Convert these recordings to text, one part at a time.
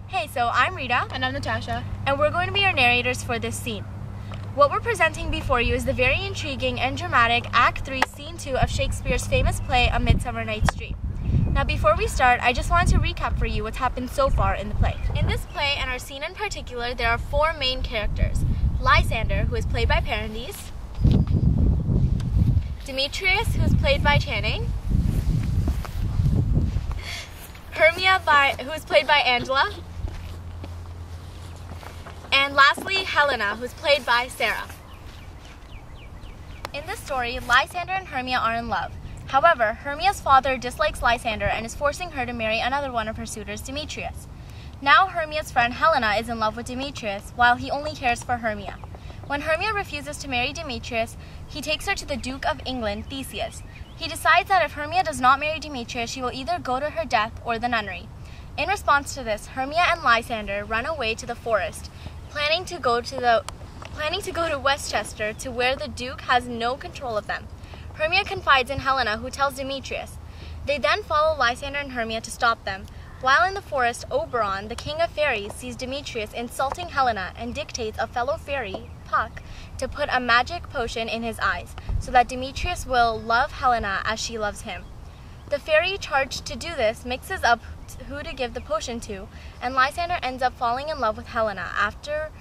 Hey, so I'm Rita. And I'm Natasha. And we're going to be your narrators for this scene. What we're presenting before you is the very intriguing and dramatic Act 3, Scene 2 of Shakespeare's famous play, A Midsummer Night's Dream. Now before we start, I just wanted to recap for you what's happened so far in the play. In this play, and our scene in particular, there are four main characters. Lysander, who is played by Parandes. Demetrius, who is played by Channing. Hermia, who is played by Angela. And lastly, Helena, who is played by Sarah. In this story, Lysander and Hermia are in love. However, Hermia's father dislikes Lysander and is forcing her to marry another one of her suitors, Demetrius. Now Hermia's friend Helena is in love with Demetrius, while he only cares for Hermia. When Hermia refuses to marry Demetrius, he takes her to the Duke of England, Theseus. He decides that if Hermia does not marry Demetrius, she will either go to her death or the nunnery. In response to this, Hermia and Lysander run away to the forest, planning to go to Westchester, to where the Duke has no control of them. Hermia confides in Helena, who tells Demetrius. They then follow Lysander and Hermia to stop them. While in the forest, Oberon, the king of fairies, sees Demetrius insulting Helena and dictates a fellow fairy, Puck, to put a magic potion in his eyes, so that Demetrius will love Helena as she loves him. The fairy charged to do this mixes up who to give the potion to, and Lysander ends up falling in love with Helena. After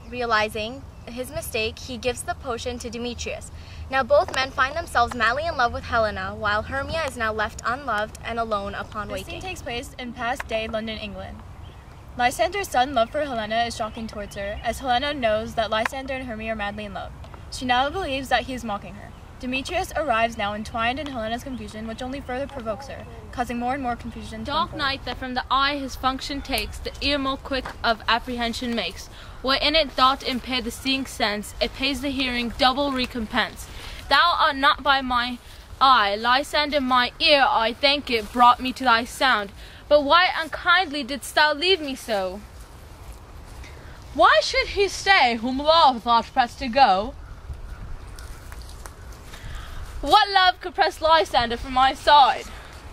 realizing his mistake, he gives the potion to Demetrius. Now both men find themselves madly in love with Helena, while Hermia is now left unloved and alone upon waking. The scene takes place in past-day London, England. Lysander's sudden love for Helena is shocking towards her, as Helena knows that Lysander and Hermia are madly in love. She now believes that he is mocking her. Demetrius arrives now entwined in Helena's confusion, which only further provokes her, causing more and more confusion. Dark night that from the eye his function takes, the ear more quick of apprehension makes. Where in it doth impair the seeing sense, it pays the hearing double recompense. Thou art not by my eye, Lysander, my ear, I thank it, brought me to thy sound. But why unkindly didst thou leave me so? Why should he stay whom love thought pressed to go? What love could press Lysander from my side?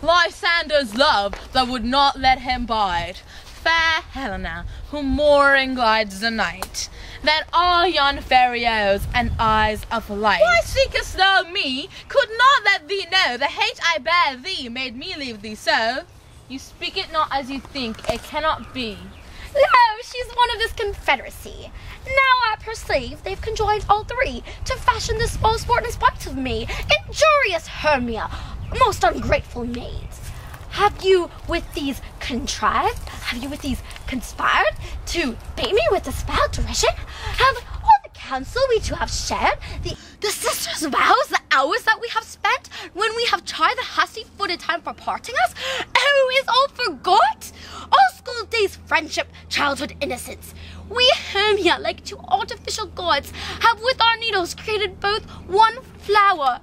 Lysander's love that would not let him bide. Fair Helena, whom mooring glides the night, that all yon fairy eyes and eyes of light. Why seekest thou me? Could not let thee know the hate I bear thee made me leave thee so? You speak it not as you think, it cannot be. Lo, she's one of this confederacy. Now I perceive they've conjoined all three to fashion this small sport in spite of me. Injurious Hermia, most ungrateful maids. Have you with these contrived? Have you with these conspired to bait me with the spell derision? Have all the counsel we two have shared, the sisters' vows, the hours that we have spent, when we have tried the hasty-footed time for parting us? Oh, is all forgot? All school days' friendship, childhood innocence. We Hermia, like two artificial gods, have with our needles created both one flower,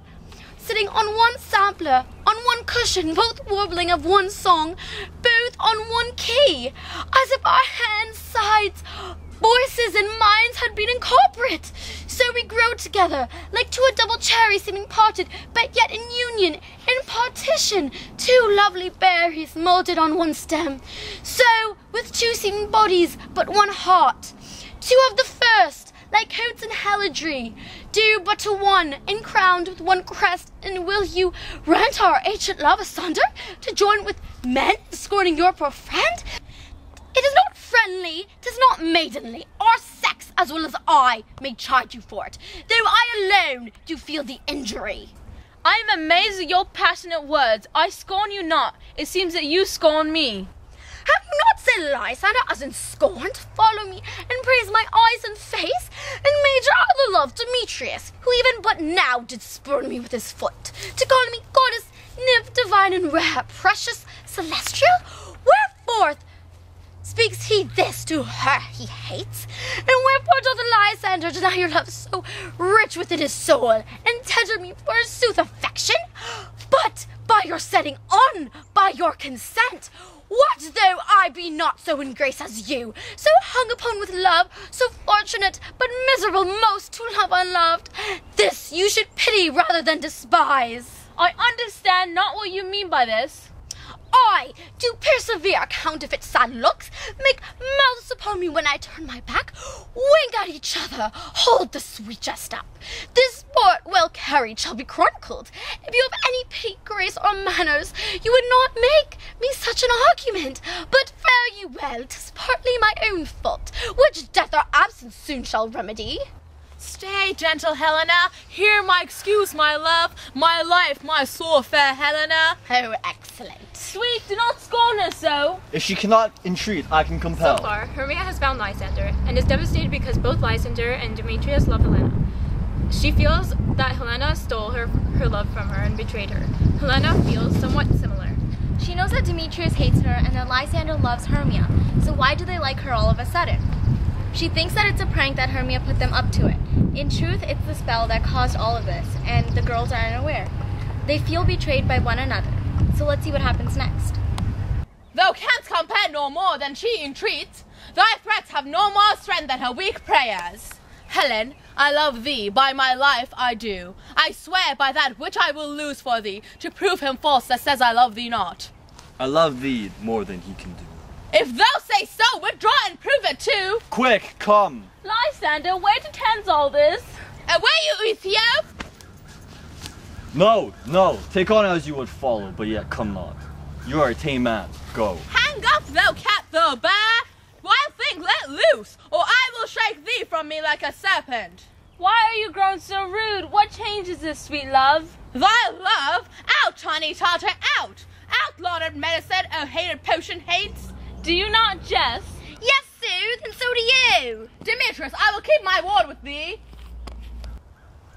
sitting on one sampler, on one cushion, both warbling of one song, both on one key, as if our hands, sides, voices, and minds had been incorporate. So we grow together, like two a double cherry seeming parted, but yet in union, in partition, two lovely berries molded on one stem. So, with two seeming bodies, but one heart, two of the first, like coats and heraldry, due but to one, and crowned with one crest. And will you rent our ancient love asunder, to join with men, scorning your poor friend? It is not friendly, 'tis not maidenly. Our sex, as well as I, may chide you for it, though I alone do feel the injury. I am amazed at your passionate words. I scorn you not. It seems that you scorn me. Have you not said Lysander as in scorn to follow me and praise my eyes and face, and made your other love Demetrius, who even but now did spurn me with his foot, to call me goddess, nymph, divine and rare, precious, celestial? Wherefore speaks he this to her he hates? And wherefore doth Lysander deny your love so rich within his soul, and tender me for his sooth affection? But by your setting on, by your consent, what though I be not so in grace as you, so hung upon with love, so fortunate, but miserable most to love unloved? This you should pity rather than despise. I understand not what you mean by this. I do persevere, counterfeit sad looks, make mouths upon me when I turn my back, wink at each other, hold the sweet jest up. This sport well carried shall be chronicled. If you have any pity, grace, or manners, you would not make me such an argument. But fare you well, 'tis partly my own fault, which death or absence soon shall remedy. Stay, gentle Helena. Hear my excuse, my love, my life, my soul, fair Helena. Oh, excellent. Sweet, do not scorn her so. If she cannot entreat, I can compel. So far, Hermia has found Lysander and is devastated because both Lysander and Demetrius love Helena. She feels that Helena stole her love from her and betrayed her. Helena feels somewhat similar. She knows that Demetrius hates her and that Lysander loves Hermia, so why do they like her all of a sudden? She thinks that it's a prank that Hermia put them up to it. In truth, it's the spell that caused all of this, and the girls are unaware. They feel betrayed by one another, so let's see what happens next. Thou canst compare no more than she entreats. Thy threats have no more strength than her weak prayers. Helen, I love thee, by my life I do. I swear by that which I will lose for thee, to prove him false that says I love thee not. I love thee more than he can do. If thou say so, withdraw and prove it too. Quick, come! Lysander, where to tends all this? Away, you Ethiop! No, take on as you would follow, but yet come not. You are a tame man, go. Hang up, thou cat, thou bear! Wild thing, let loose, or I will shake thee from me like a serpent. Why are you grown so rude? What changes this, sweet love? Thy love? Out, tiny Tartar, out! Out, lauded medicine, oh hated potion hates! Do you not jest? Yes, Sue, and so do you. Demetrius, I will keep my word with thee.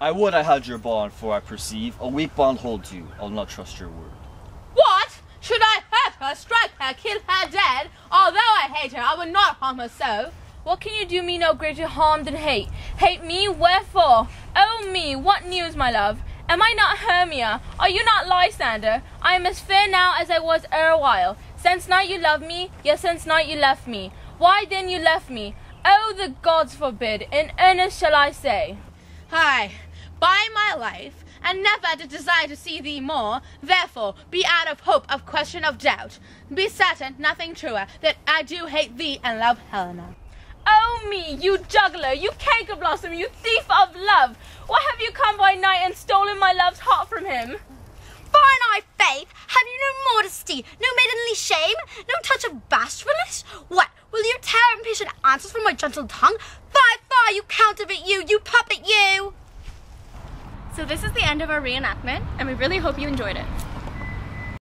I would I had your bond, for I perceive a weak bond holds you. I'll not trust your word. What? Should I hurt her, strike her, kill her dead? Although I hate her, I would not harm her so. What can you do me no greater harm than hate? Hate me? Wherefore? Oh me, what news, my love? Am I not Hermia? Are you not Lysander? I am as fair now as I was erewhile. Since night you love me, yes, since night you left me. Why then you left me? Oh, the gods forbid, in earnest shall I say. Aye, by my life, and never did desire to see thee more, therefore be out of hope of question of doubt. Be certain, nothing truer, that I do hate thee and love Helena. Oh me, you juggler, you canker blossom, you thief of love! Why have you come by night and stolen my love's heart from him? Fine eye, faith, have you no modesty, no maidenly shame, no touch of bashfulness? What, will you tear impatient answers from my gentle tongue? Fie, you counterfeit you puppet you! So this is the end of our reenactment, and we really hope you enjoyed it.